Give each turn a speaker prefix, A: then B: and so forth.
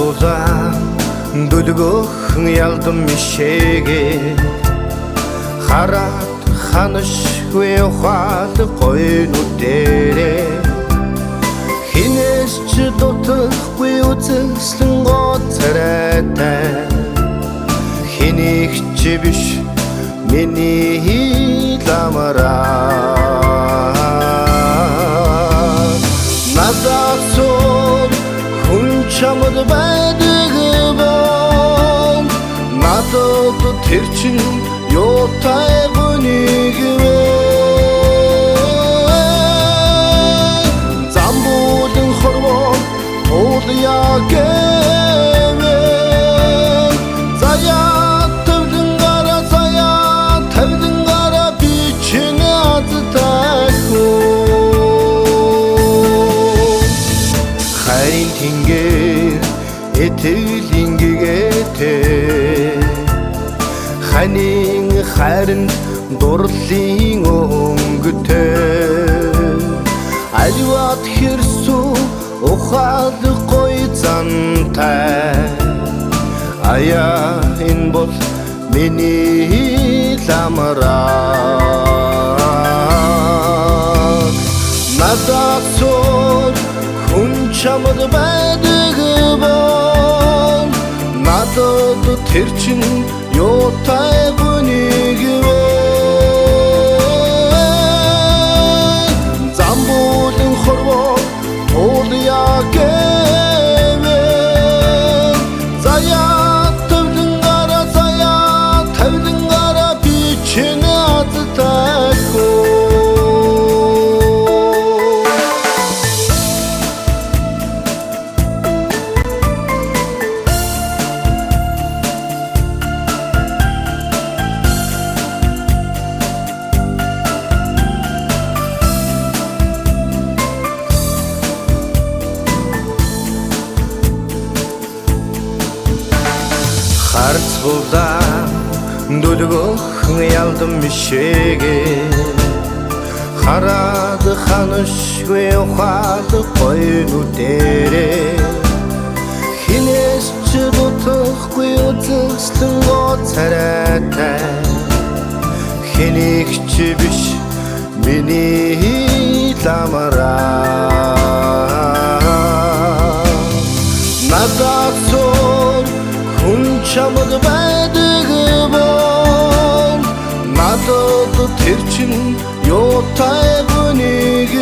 A: булан дүлгөхөн ялдан мишээгээ хараад ханашгүй ухаал гойнуудээрээ хинээс ч дутахгүй үзэсгэлэн гоцарайтай хэнийг ч биш миний ламараа надад сон хүн чамд байдаг бол надад тэр чин юутай бүнийг вэ замбулын хорвоо ууляагэвэ заяа тавдан гара бичин азтайхуу харин тэнгэр этгэлийн гэгээтэй ханийн харин дурлалын өнгөтэй аливаад хэрсүү ухаад гой зантай аяа энэ бол миний ламараа надад сон хүн чамд байдаг бол надад тэр чин юутай бүнийг вэ замбулын хорвоо ууляагэвэ заяа тавдан гара бичин азтайхуу харц булан дүлгөхөн ялдан мишээгээ хараад ханашгүй ухаал гойнуудээрээ хинээс ч дутахгүй үзэсгэлэн гоцарайтай хэнийг ч биш миний ламараа надад сон хүн чамд байдаг бол надад тэр чин юутай бүнийг